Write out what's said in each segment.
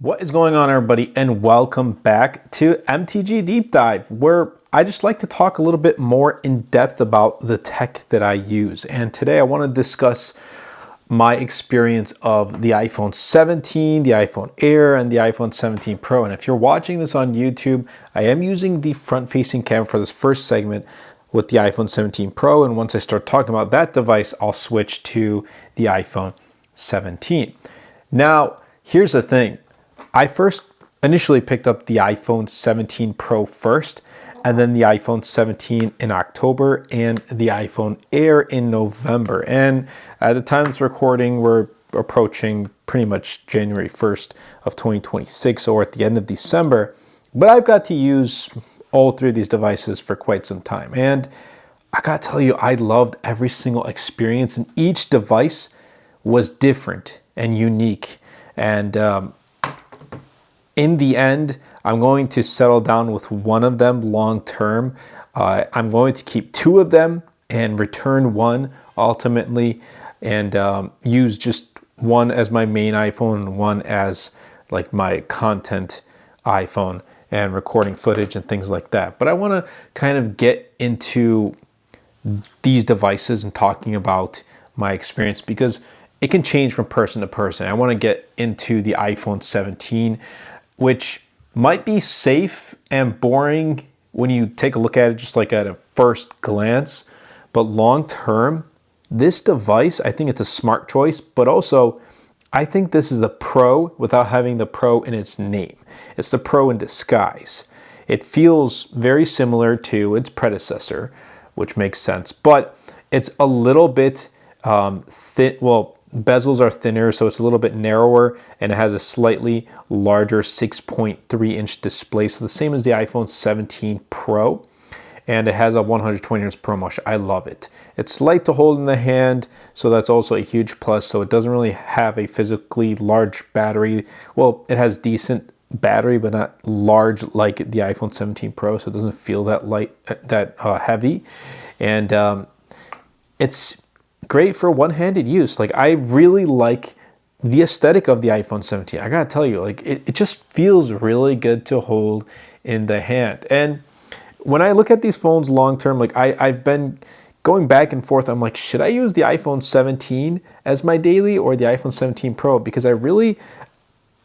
What is going on, everybody, and welcome back to MTG Deep Dive, where I just like to talk a little bit more in depth about the tech that I use. And today I want to discuss my experience of the iPhone 17, the iPhone Air, and the iPhone 17 Pro. And if you're watching this on YouTube, I am using the front-facing camera for this first segment with the iPhone 17 Pro. And once I start talking about that device, I'll switch to the iPhone 17. Now, here's the thing. I first initially picked up the iPhone 17 Pro first, and then the iPhone 17 in October and the iPhone Air in November. And at the time of this recording, we're approaching pretty much January 1st of 2026, or at the end of December. But I've got to use all three of these devices for quite some time. And I gotta tell you, I loved every single experience, and each device was different and unique. And in the end, I'm going to settle down with one of them long term. I'm going to keep two of them and return one ultimately, and use just one as my main iPhone and one as like my content iPhone and recording footage and things like that. But I want to kind of get into these devices and talking about my experience, because it can change from person to person. I want to get into the iPhone 17, which might be safe and boring when you take a look at it just like at a first glance. But long term, this device, I think it's a smart choice, but also I think this is the Pro without having the Pro in its name. It's the Pro in disguise. It feels very similar to its predecessor, which makes sense, but it's a little bit thin. Well, bezels are thinner, so it's a little bit narrower, and it has a slightly larger 6.3-inch display, so the same as the iPhone 17 Pro, and it has a 120 Hz ProMotion. I love it. It's light to hold in the hand, so that's also a huge plus. So it doesn't really have a physically large battery. Well, it has decent battery, but not large like the iPhone 17 Pro, so it doesn't feel that light, that heavy, and it's great for one-handed use. Like, I really like the aesthetic of the iPhone 17. I gotta tell you, like, it just feels really good to hold in the hand. And when I look at these phones long-term, like I've been going back and forth. I'm like, should I use the iPhone 17 as my daily or the iPhone 17 Pro? Because I really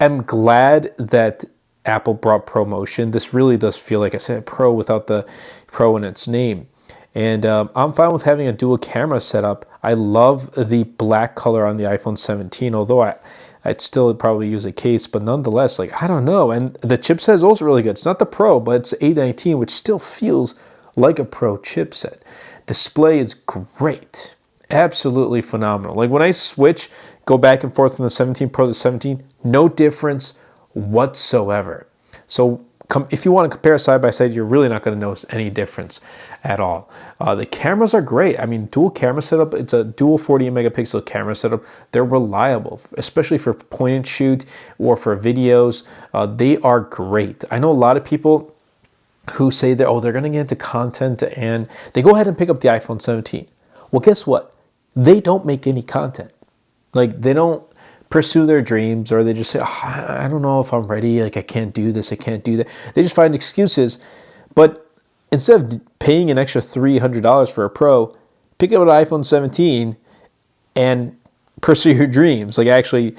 am glad that Apple brought ProMotion. This really does feel like I said Pro without the Pro in its name. And I'm fine with having a dual camera setup. I love the black color on the iPhone 17, although I'd still probably use a case, but nonetheless, like, I don't know. And the chipset is also really good. It's not the Pro, but it's A19, which still feels like a Pro chipset. Display is great. Absolutely phenomenal. Like, when I go back and forth from the 17 Pro to the 17, no difference whatsoever. So if you want to compare side by side, you're really not going to notice any difference at all. The cameras are great. I mean, dual camera setup, it's a dual 48 megapixel camera setup. They're reliable, especially for point and shoot or for videos. They are great. I know a lot of people who say that, oh, they're going to get into content and they go ahead and pick up the iPhone 17. Well, guess what? They don't make any content. Like, they don't pursue their dreams, or they just say, oh, I don't know if I'm ready, like, I can't do this, I can't do that. They just find excuses. But instead of paying an extra $300 for a Pro, pick up an iPhone 17 and pursue your dreams. Like, actually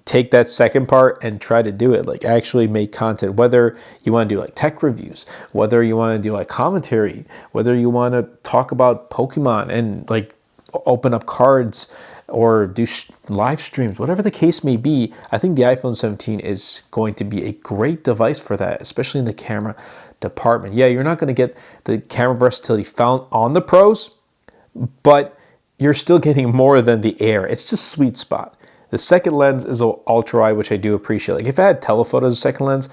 take that second part and try to do it. Like, actually make content, whether you want to do like tech reviews, whether you want to do like commentary, whether you want to talk about Pokemon and like open up cards or do live streams, whatever the case may be. I think the iPhone 17 is going to be a great device for that, especially in the camera department. Yeah, you're not going to get the camera versatility found on the Pros, but you're still getting more than the Air. It's just sweet spot. The second lens is ultra wide, which I do appreciate. Like, if I had telephoto as a second lens,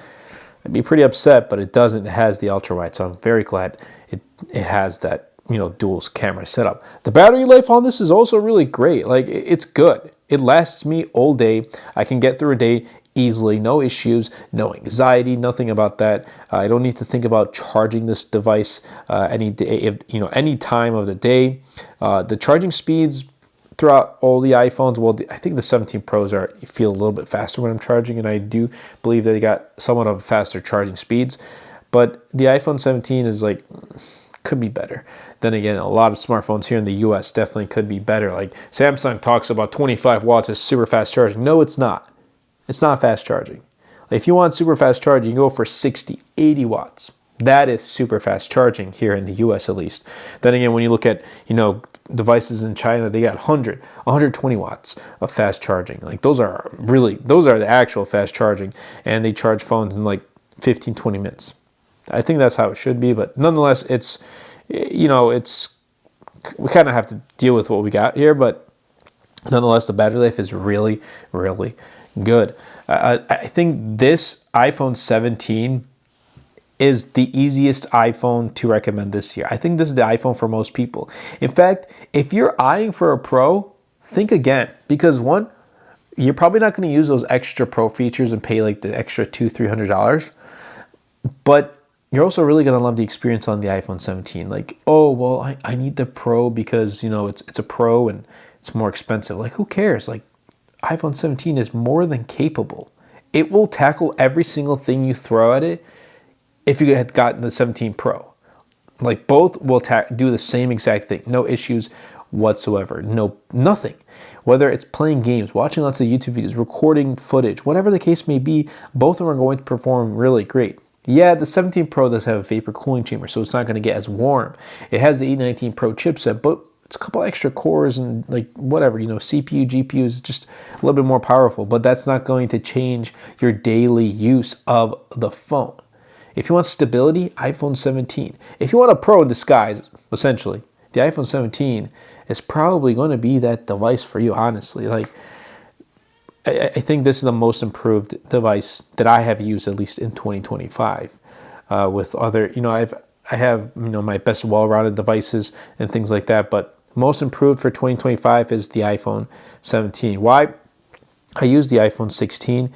I'd be pretty upset, but it doesn't. It has the ultra wide, so I'm very glad it has that, dual camera setup. The battery life on this is also really great. Like, it's good. It lasts me all day. I can get through a day easily, no issues, no anxiety, nothing about that. I don't need to think about charging this device any day, any time of the day. The charging speeds throughout all the iPhones. Well, I think the 17 Pros feel a little bit faster when I'm charging, and I do believe that they got somewhat of faster charging speeds. But the iPhone 17 is like, could be better. Then again, a lot of smartphones here in the US definitely could be better. Like Samsung talks about 25 watts as super fast charging. No, it's not. It's not fast charging. If you want super fast charging, you go for 60, 80 watts. That is super fast charging here in the US at least. Then again, when you look at, devices in China, they got 100, 120 watts of fast charging. Like those are the actual fast charging, and they charge phones in like 15, 20 minutes. I think that's how it should be, but nonetheless, we kind of have to deal with what we got here, but nonetheless, the battery life is really, really good. I think this iPhone 17 is the easiest iPhone to recommend this year. I think this is the iPhone for most people. In fact, if you're eyeing for a Pro, think again, because one, you're probably not going to use those extra Pro features and pay like the extra $200-300, but you're also really going to love the experience on the iPhone 17. Like, oh, well, I need the Pro because, it's a Pro and it's more expensive. Like, who cares? Like, iPhone 17 is more than capable. It will tackle every single thing you throw at it if you had gotten the 17 Pro. Like, both will do the same exact thing. No issues whatsoever. Nothing. Whether it's playing games, watching lots of YouTube videos, recording footage, whatever the case may be, both of them are going to perform really great. Yeah, the 17 Pro does have a vapor cooling chamber, so it's not going to get as warm. It has the A19 Pro chipset, but it's a couple extra cores and like whatever, CPU, GPU is just a little bit more powerful, but that's not going to change your daily use of the phone. If you want stability, iPhone 17. If you want a Pro in disguise, essentially, the iPhone 17 is probably going to be that device for you, honestly. Like, I think this is the most improved device that I have used, at least in 2025. With other, I have my best well-rounded devices and things like that, but most improved for 2025 is the iPhone 17. Why? I use the iPhone 16,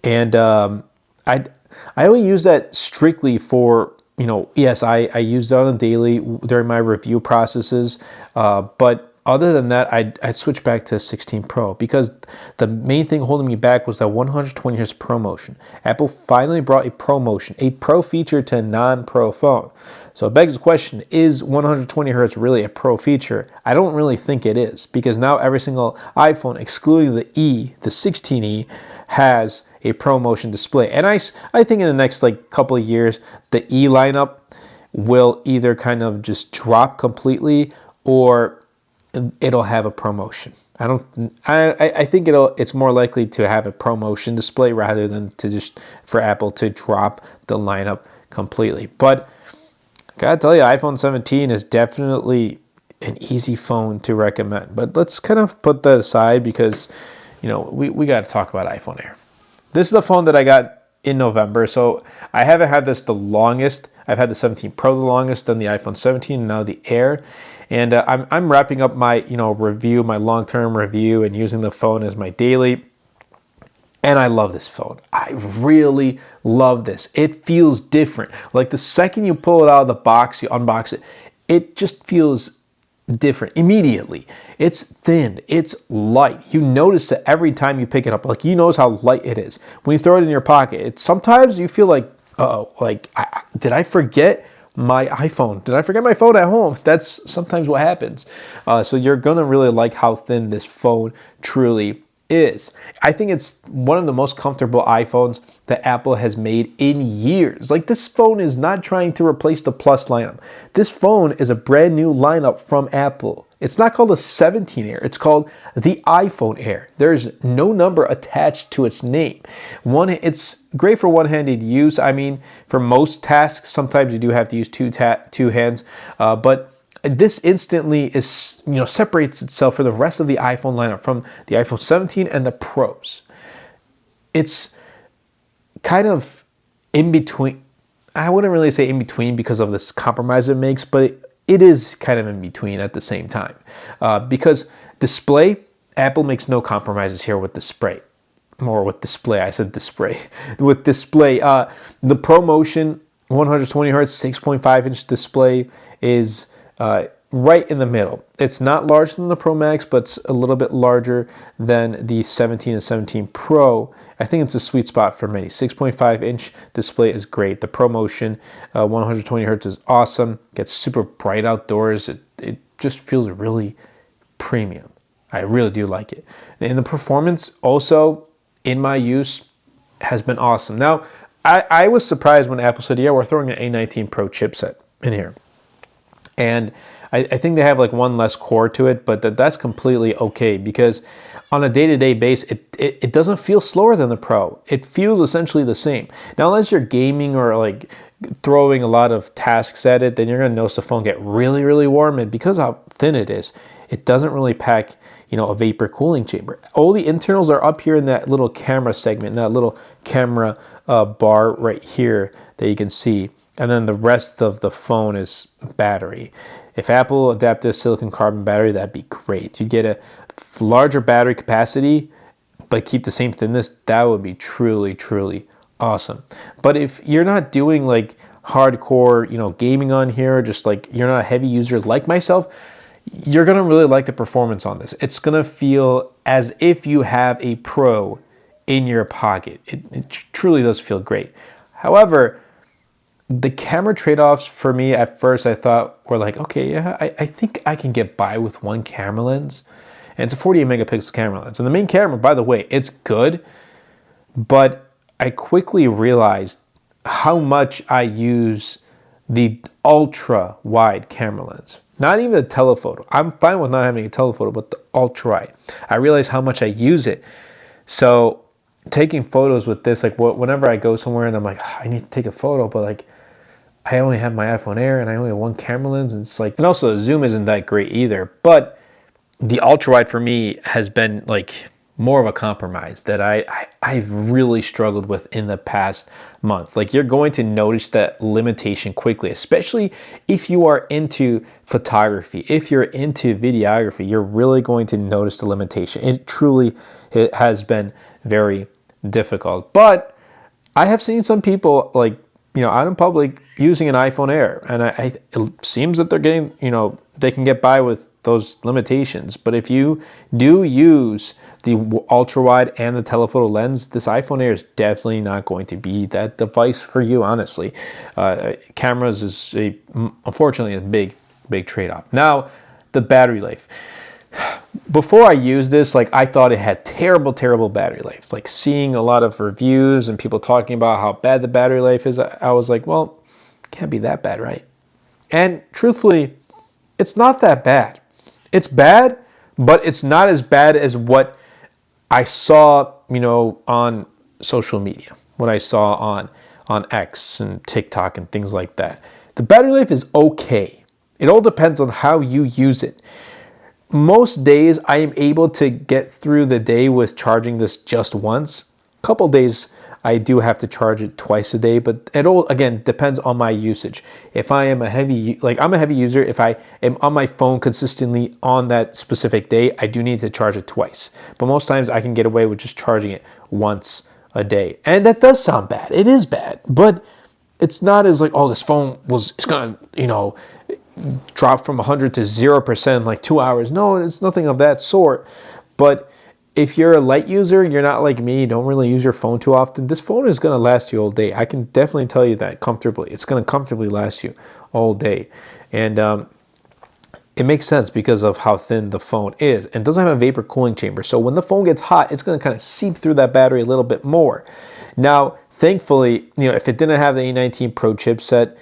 and I only use that strictly for, yes, I use it on a daily during my review processes, but other than that, I switched back to 16 Pro because the main thing holding me back was that 120 Hz ProMotion. Apple finally brought a ProMotion, a Pro feature to a non-Pro phone. So it begs the question, is 120 Hz really a Pro feature? I don't really think it is, because now every single iPhone, excluding the the 16e, has a ProMotion display. And I think in the next couple of years, the E lineup will either kind of just drop completely, or it'll have a ProMotion. I think it's more likely to have a ProMotion display rather than for Apple to drop the lineup completely. But gotta tell you, iPhone 17 is definitely an easy phone to recommend. But let's kind of put that aside because, we got to talk about iPhone Air. This is the phone that I got in November, so I haven't had this the longest. I've had the 17 Pro the longest, then the iPhone 17, and now the Air. And I'm wrapping up my review, my long-term review, and using the phone as my daily. And I love this phone. I really love this. It feels different. Like the second you pull it out of the box, you unbox it, it just feels different immediately. It's thin. It's light. You notice it every time you pick it up. Like, you notice how light it is. When you throw it in your pocket, sometimes you feel like, did I forget my iPhone? Did I forget my phone at home? That's sometimes what happens. So you're going to really like how thin this phone truly is. I think it's one of the most comfortable iPhones that Apple has made in years. Like, this phone is not trying to replace the Plus lineup. This phone is a brand new lineup from Apple. It's not called the 17 Air. It's called the iPhone Air. There's no number attached to its name. It's great for one-handed use. I mean, for most tasks, sometimes you do have to use two hands, but this instantly separates itself from the rest of the iPhone lineup, from the iPhone 17 and the Pros. It's kind of in between. I wouldn't really say in between because of this compromise it makes, but it is kind of in between at the same time. Because display, Apple makes no compromises here with display. I said display. With display, the ProMotion 120 Hz 6.5 inch display is right in the middle. It's not larger than the Pro Max, but it's a little bit larger than the 17 and 17 Pro. I think it's a sweet spot for many. 6.5-inch display is great. The ProMotion 120 hertz is awesome. Gets super bright outdoors. It just feels really premium. I really do like it. And the performance also in my use has been awesome. Now, I was surprised when Apple said, yeah, we're throwing an A19 Pro chipset in here. And I think they have like one less core to it, but that's completely okay, because on a day-to-day base, it doesn't feel slower than the Pro. It feels essentially the same. Now, unless you're gaming or like throwing a lot of tasks at it, then you're gonna notice the phone get really, really warm. And because of how thin it is, it doesn't really pack, you know, a vapor cooling chamber. All the internals are up here in that little camera segment, that little camera bar right here that you can see. And then the rest of the phone is battery. If Apple adapted a silicon carbon battery, that'd be great. You get a larger battery capacity, but keep the same thinness. That would be truly, truly awesome. But if you're not doing like hardcore, you know, gaming on here, just like you're not a heavy user like myself, you're gonna really like the performance on this. It's gonna feel as if you have a Pro in your pocket. It truly does feel great. However, the camera trade-offs for me at first I thought were like, okay, yeah, I think I can get by with one camera lens. And it's a 48 megapixel camera lens. And the main camera, by the way, it's good, but I quickly realized how much I use the ultra wide camera lens. Not even the telephoto. I'm fine with not having a telephoto, but the ultra wide. I realized how much I use it. So taking photos with this, like whenever I go somewhere and I'm like, I need to take a photo, but like I only have my iPhone Air and I only have one camera lens, and it's like, and also the zoom isn't that great either. But the ultra wide for me has been like more of a compromise that I've really struggled with in the past month. Like, you're going to notice that limitation quickly, especially if you are into photography. If you're into videography, you're really going to notice the limitation. It has been very difficult. But I have seen some people, like, you know, out in public using an iPhone Air, and it seems that they're getting, you know, they can get by with those limitations. But if you do use the ultra wide and the telephoto lens, this iPhone Air is definitely not going to be that device for you, honestly. Cameras is unfortunately a big trade-off. Now, the battery life. Before I used this, like, I thought it had terrible battery life. Like, seeing a lot of reviews and people talking about how bad the battery life is, I was like, well, it can't be that bad, right? And truthfully, it's not that bad. It's bad, but it's not as bad as what I saw, you know, on social media, what I saw on X and TikTok and things like that. The battery life is okay. It all depends on how you use it. Most days I am able to get through the day with charging this just once. A couple days I do have to charge it twice a day, but it all, again, depends on my usage. If I am I'm a heavy user, if I am on my phone consistently on that specific day, I do need to charge it twice. But most times I can get away with just charging it once a day. And that does sound bad. It is bad, but it's not as like, oh, this phone it's gonna, you know, drop from 100 to 0% in like 2 hours. No, it's nothing of that sort. But if you're a light user, you're not like me, you don't really use your phone too often, this phone is going to last you all day. I can definitely tell you that comfortably. It's going to comfortably last you all day. And it makes sense because of how thin the phone is. And it doesn't have a vapor cooling chamber. So when the phone gets hot, it's going to kind of seep through that battery a little bit more. Now, thankfully, you know, if it didn't have the A19 Pro chipset,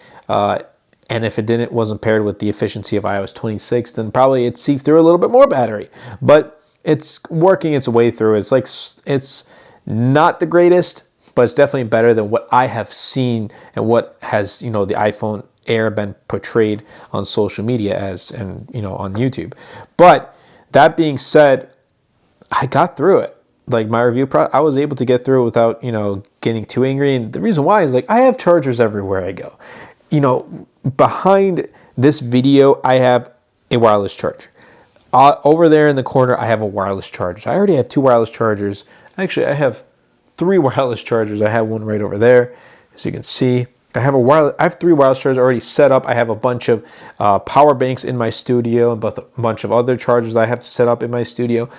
and if it wasn't paired with the efficiency of iOS 26, then probably it seeped through a little bit more battery. But it's working its way through. It's not the greatest, but it's definitely better than what I have seen and what has, you know, the iPhone Air been portrayed on social media as, and, you know, on YouTube. But that being said, I got through it. Like, my review I was able to get through it without, you know, getting too angry. And the reason why is, like, I have chargers everywhere I go. You know, behind this video, I have a wireless charger. Over there in the corner, I have a wireless charger. I already have 2 wireless chargers. Actually, I have 3 wireless chargers. I have one right over there, as you can see. I have 3 wireless chargers already set up. I have a bunch of power banks in my studio, and a bunch of other chargers I have to set up in my studio.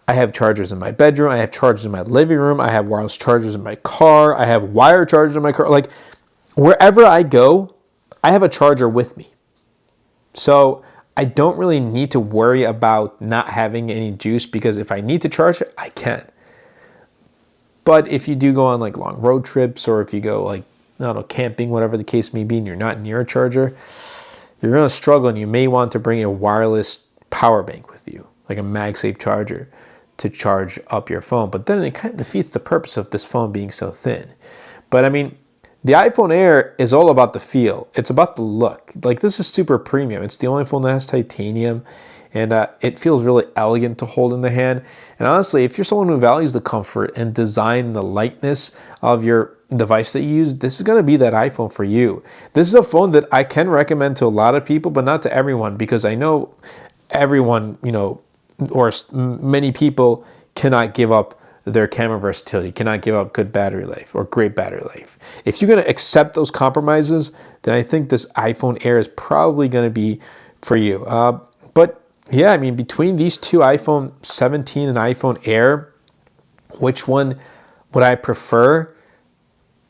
I have chargers in my bedroom. I have chargers in my living room. I have wireless chargers in my car. I have wire chargers in my car. Like wherever I go, I have a charger with me. So I don't really need to worry about not having any juice, because if I need to charge it, I can. But if you do go on like long road trips, or if you go like, I don't know, camping, whatever the case may be, and you're not near a charger, you're going to struggle, and you may want to bring a wireless power bank with you, like a MagSafe charger, to charge up your phone. But then it kind of defeats the purpose of this phone being so thin. But I mean, the iPhone Air is all about the feel. It's about the look. Like, this is super premium. It's the only phone that has titanium, and it feels really elegant to hold in the hand. And honestly, if you're someone who values the comfort and design and the lightness of your device that you use, this is going to be that iPhone for you. This is a phone that I can recommend to a lot of people, but not to everyone, because I know everyone, or many people cannot give up their camera versatility, cannot give up good battery life or great battery life. If you're going to accept those compromises, then I think this iPhone Air is probably going to be for you. But yeah, I mean, between these two, iPhone 17 and iPhone Air, which one would I prefer?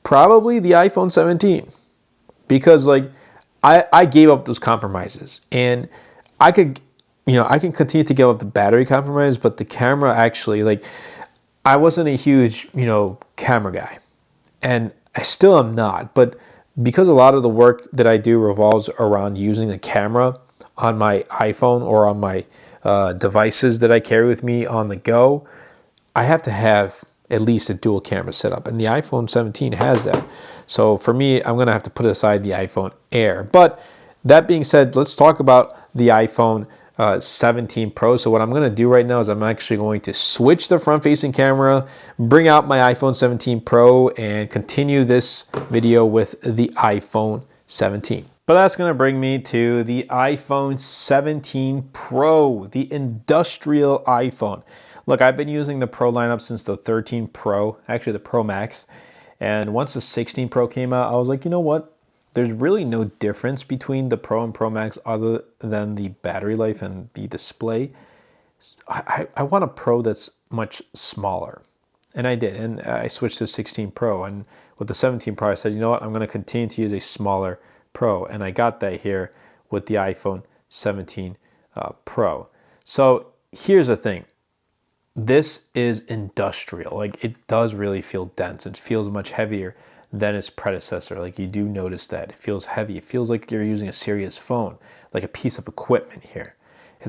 Probably the iPhone 17, because like I gave up those compromises, and I could, I can continue to give up the battery compromise, but the camera actually, like, I wasn't a huge, camera guy, and I still am not, but because a lot of the work that I do revolves around using the camera on my iPhone or on my devices that I carry with me on the go, I have to have at least a dual camera setup, and the iPhone 17 has that. So for me, I'm going to have to put aside the iPhone Air. But that being said, let's talk about the iPhone 17 Pro. So what I'm going to do right now is I'm actually going to switch the front-facing camera, bring out my iPhone 17 Pro, and continue this video with the iPhone 17. But that's going to bring me to the iPhone 17 Pro, the industrial iPhone. Look, I've been using the Pro lineup since the 13 Pro, actually the Pro Max. And once the 16 Pro came out, I was like, you know what? There's really no difference between the Pro and Pro Max other than the battery life and the display. I want a Pro that's much smaller. And I did. And I switched to 16 Pro. And with the 17 Pro, I said, you know what? I'm going to continue to use a smaller Pro. And I got that here with the iPhone 17 Pro. So here's the thing. This is industrial. Like, it does really feel dense. It feels much heavier than its predecessor. Like, you do notice that. It feels heavy. It feels like you're using a serious phone, like a piece of equipment here.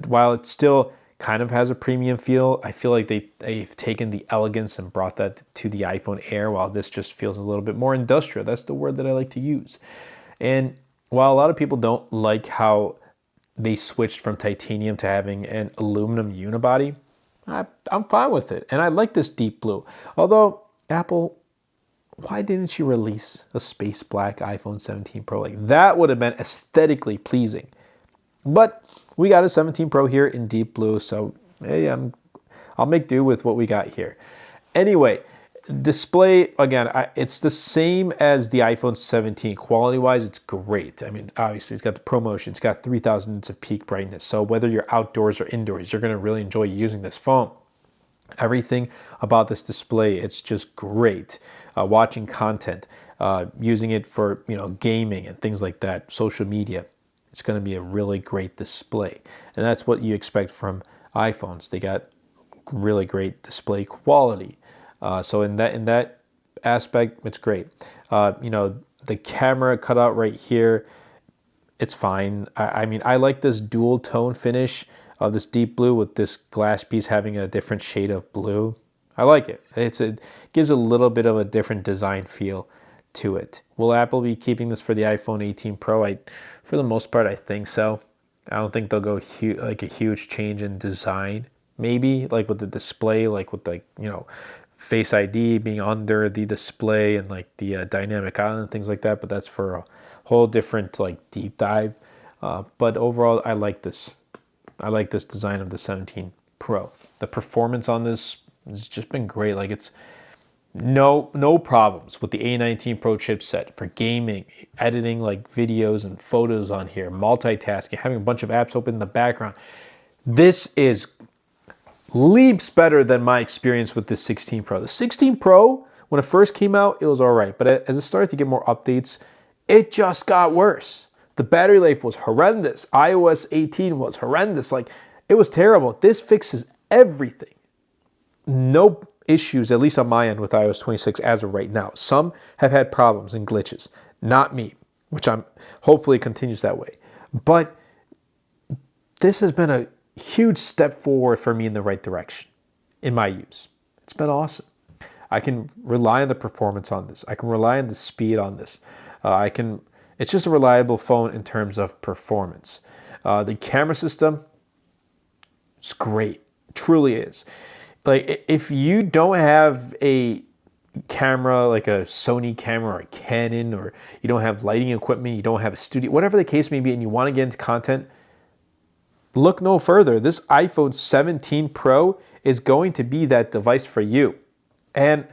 While it still kind of has a premium feel, I feel like they've taken the elegance and brought that to the iPhone Air, while this just feels a little bit more industrial. That's the word that I like to use. And while a lot of people don't like how they switched from titanium to having an aluminum unibody, I'm fine with it. And I like this deep blue. Although, Apple, why didn't you release a space black iPhone 17 Pro? Like, that would have been aesthetically pleasing. But we got a 17 Pro here in deep blue, so hey, I'll make do with what we got here. Anyway, display, again, it's the same as the iPhone 17. Quality-wise, it's great. I mean, obviously, it's got the ProMotion. It's got 3,000 nits of peak brightness. So whether you're outdoors or indoors, you're going to really enjoy using this phone. Everything about this display, it's just great. Watching content, using it for, gaming and things like that, social media. It's going to be a really great display. And that's what you expect from iPhones. They got really great display quality. So in that aspect, it's great. The camera cutout right here, it's fine. I mean, I like this dual tone finish of this deep blue with this glass piece having a different shade of blue. I like it. It gives a little bit of a different design feel to it. Will Apple be keeping this for the iPhone 18 Pro? For the most part, I think so. I don't think they'll go like a huge change in design. Maybe like with the display, like with Face ID being under the display and like the dynamic island and things like that. But that's for a whole different like deep dive. But overall, I like this. I like this design of the 17 Pro. The performance on this has just been great. Like, No problems with the A19 Pro chipset for gaming, editing like videos and photos on here, multitasking, having a bunch of apps open in the background. This is leaps better than my experience with the 16 Pro. The 16 Pro, when it first came out, it was all right. But as it started to get more updates, it just got worse. The battery life was horrendous. iOS 18 was horrendous. Like, it was terrible. This fixes everything. No issues, at least on my end, with iOS 26 as of right now. Some have had problems and glitches. Not me, which I'm hopefully continues that way. But this has been a huge step forward for me in the right direction in my use. It's been awesome. I can rely on the performance on this. I can rely on the speed on this. It's just a reliable phone in terms of performance. The camera system, it's great. It truly is. Like, if you don't have a camera like a Sony camera or a Canon, or you don't have lighting equipment, you don't have a studio, whatever the case may be, and you want to get into content, look no further. This iPhone 17 Pro is going to be that device for you. And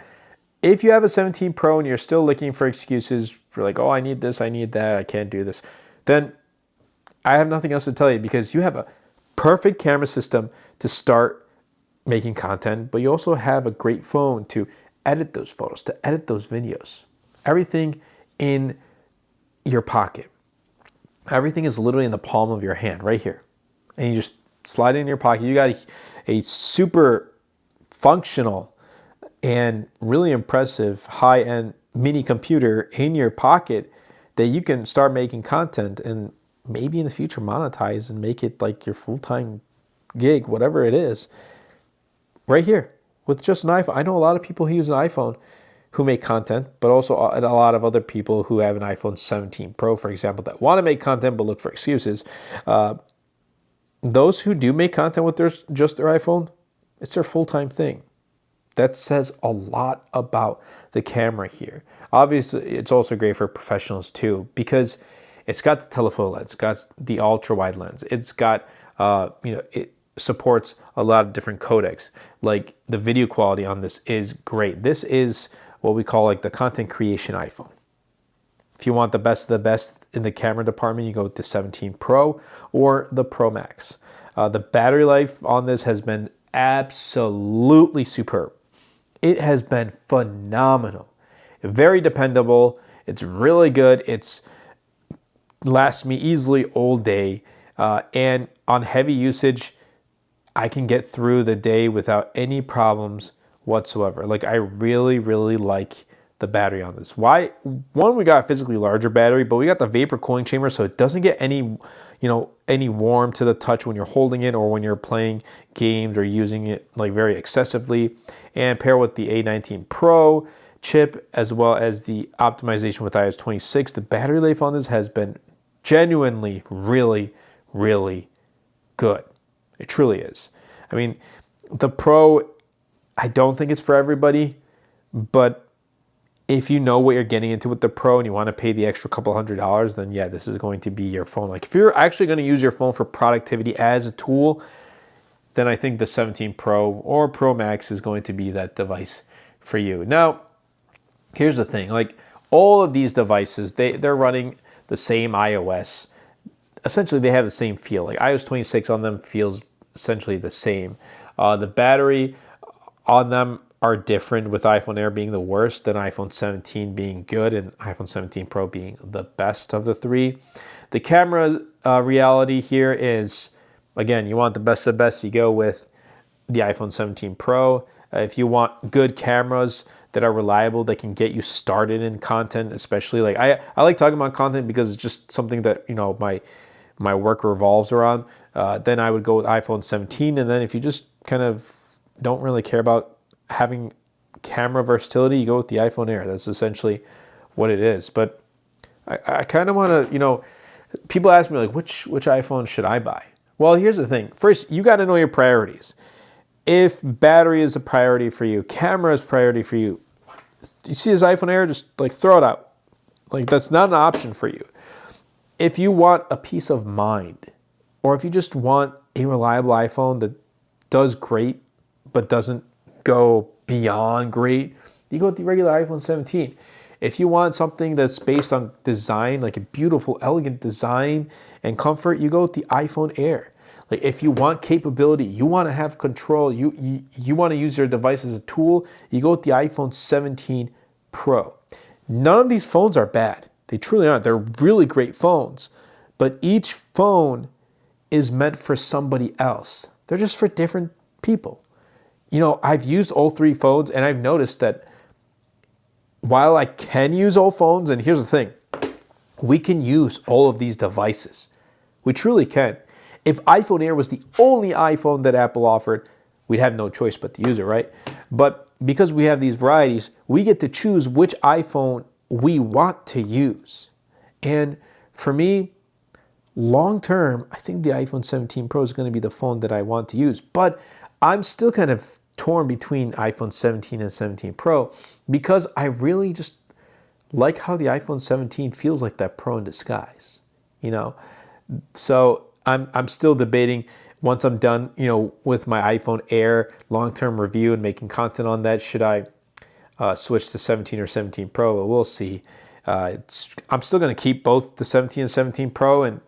if you have a 17 Pro and you're still looking for excuses for like, oh, I need this, I need that, I can't do this, then I have nothing else to tell you, because you have a perfect camera system to start making content, but you also have a great phone to edit those photos, to edit those videos. Everything in your pocket. Everything is literally in the palm of your hand right here. And you just slide it in your pocket. You got a super functional and really impressive high-end mini computer in your pocket that you can start making content and maybe in the future monetize and make it like your full-time gig, whatever it is, right here with just an iPhone. I know a lot of people who use an iPhone who make content, but also a lot of other people who have an iPhone 17 Pro, for example, that want to make content but look for excuses. Those who do make content with just their iPhone, it's their full-time thing. That says a lot about the camera here. Obviously, it's also great for professionals too, because it's got the telephoto lens, it's got the ultra-wide lens, it's got, it supports a lot of different codecs. Like, the video quality on this is great. This is what we call like the content creation iPhone. If you want the best of the best in the camera department, you go with the 17 Pro or the Pro Max. The battery life on this has been absolutely superb. It has been phenomenal. Very dependable. It's really good. It's lasts me easily all day. And on heavy usage, I can get through the day without any problems whatsoever. Like, I really, really like the battery on this. Why? One, we got a physically larger battery, but we got the vapor cooling chamber, so it doesn't get any warm to the touch when you're holding it or when you're playing games or using it like very excessively. And pair with the A19 Pro chip as well as the optimization with iOS 26, the battery life on this has been genuinely really, really good. It truly is. I mean, the Pro, I don't think it's for everybody, but if you know what you're getting into with the Pro and you want to pay the extra couple $100, then yeah, this is going to be your phone. Like, if you're actually going to use your phone for productivity as a tool, then I think the 17 Pro or Pro Max is going to be that device for you. Now, here's the thing. Like, all of these devices, they're running the same iOS. Essentially, they have the same feel. Like, iOS 26 on them feels essentially the same. The battery on them are different, with iPhone Air being the worst, then iPhone 17 being good, and iPhone 17 Pro being the best of the three. The camera reality here is, again, you want the best of the best, you go with the iPhone 17 Pro. If you want good cameras that are reliable, that can get you started in content, especially like I like talking about content because it's just something that my work revolves around. Then I would go with iPhone 17, and then if you just kind of don't really care about having camera versatility, you go with the iPhone Air. That's essentially what it is. But I kind of want to, people ask me like, which iPhone should I buy? Well, here's the thing. First, you got to know your priorities. If battery is a priority for you, camera is a priority for you, you see this iPhone Air, just like throw it out. Like, that's not an option for you. If you want a peace of mind, or if you just want a reliable iPhone that does great but doesn't go beyond great, you go with the regular iPhone 17. If you want something that's based on design, like a beautiful, elegant design and comfort, you go with the iPhone Air. Like if you want capability, you want to have control, you want to use your device as a tool, you go with the iPhone 17 Pro. None of these phones are bad. They truly aren't. They're really great phones. But each phone is meant for somebody else. They're just for different people. You know, I've used all three phones and I've noticed that while I can use all phones, and here's the thing, we can use all of these devices. We truly can. If iPhone Air was the only iPhone that Apple offered, we'd have no choice but to use it, right? But because we have these varieties, we get to choose which iPhone we want to use. And for me, long term, I think the iPhone 17 Pro is going to be the phone that I want to use. But I'm still kind of torn between iPhone 17 and 17 Pro because I really just like how the iPhone 17 feels like that Pro in disguise, you know? So I'm still debating once I'm done, you know, with my iPhone Air long-term review and making content on that, should I switch to 17 or 17 Pro? But we'll see. I'm still going to keep both the 17 and 17 Pro, and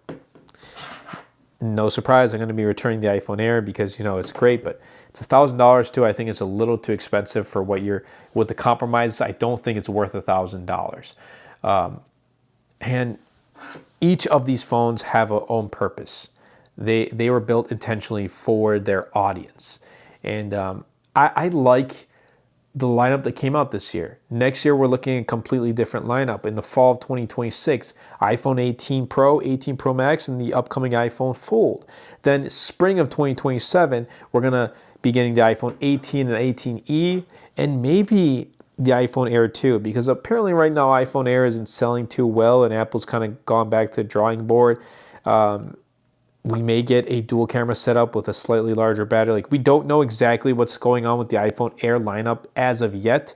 no surprise, I'm going to be returning the iPhone Air because, you know, it's great, but it's $1,000 too. I think it's a little too expensive for with the compromise. I don't think it's worth $1,000. And each of these phones have a own purpose. They were built intentionally for their audience. And I like the lineup that came out this year. Next year, we're looking at a completely different lineup. In the fall of 2026, iPhone 18 Pro, 18 Pro Max, and the upcoming iPhone Fold. Then spring of 2027, we're going to be getting the iPhone 18 and 18e, and maybe the iPhone Air 2, because apparently right now iPhone Air isn't selling too well, and Apple's kind of gone back to the drawing board. We may get a dual camera setup with a slightly larger battery. Like, we don't know exactly what's going on with the iPhone Air lineup as of yet,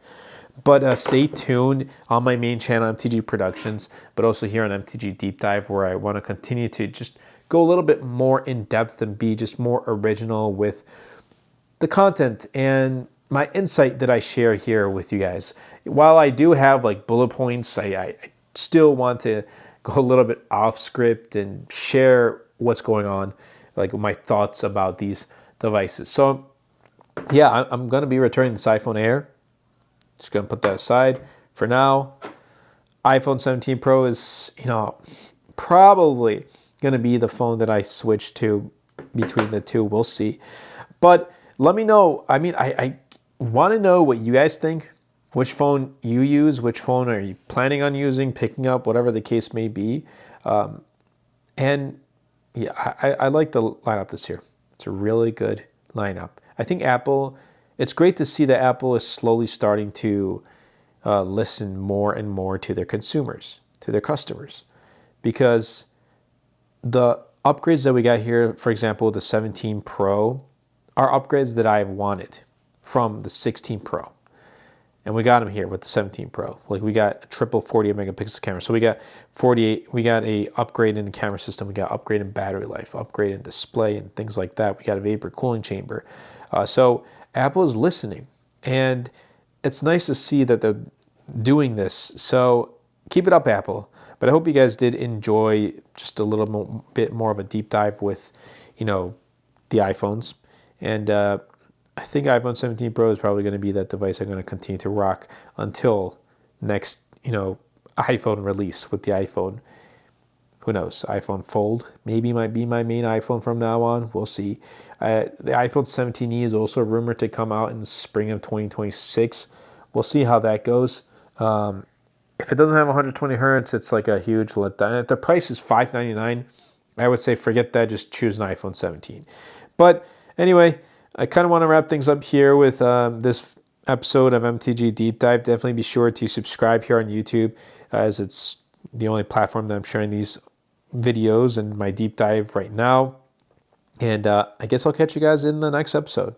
but stay tuned on my main channel, MTG Productions, but also here on MTG Deep Dive, where I want to continue to just go a little bit more in depth and be just more original with the content and my insight that I share here with you guys. While I do have like bullet points, I still want to go a little bit off script and share what's going on, like my thoughts about these devices. So yeah, I'm going to be returning this iPhone Air. Just going to put that aside for now. iPhone 17 Pro is, you know, probably going to be the phone that I switch to between the two. We'll see. But let me know. I mean, I want to know what you guys think. Which phone you use, which phone are you planning on using, picking up, whatever the case may be. And yeah, I like the lineup this year. It's a really good lineup. I think Apple, it's great to see that Apple is slowly starting to listen more and more to their consumers, to their customers. Because the upgrades that we got here, for example, the 17 Pro, are upgrades that I've wanted from the 16 Pro. And we got them here with the 17 Pro. Like, we got a triple 48 megapixel camera. So we got a upgrade in the camera system. We got upgrade in battery life, upgrade in display and things like that. We got a vapor cooling chamber. So Apple is listening, and it's nice to see that they're doing this. So keep it up, Apple. But I hope you guys did enjoy just a little bit more of a deep dive with, you know, the iPhones. And I think iPhone 17 Pro is probably going to be that device I'm going to continue to rock until next, you know, iPhone release with the iPhone. Who knows? iPhone Fold maybe might be my main iPhone from now on. We'll see. The iPhone 17e is also rumored to come out in the spring of 2026. We'll see how that goes. If it doesn't have 120 hertz, it's like a huge letdown. If the price is $599, I would say forget that. Just choose an iPhone 17. But anyway, I kind of want to wrap things up here with this episode of MTG Deep Dive. Definitely be sure to subscribe here on YouTube, as it's the only platform that I'm sharing these videos and my deep dive right now. And I guess I'll catch you guys in the next episode.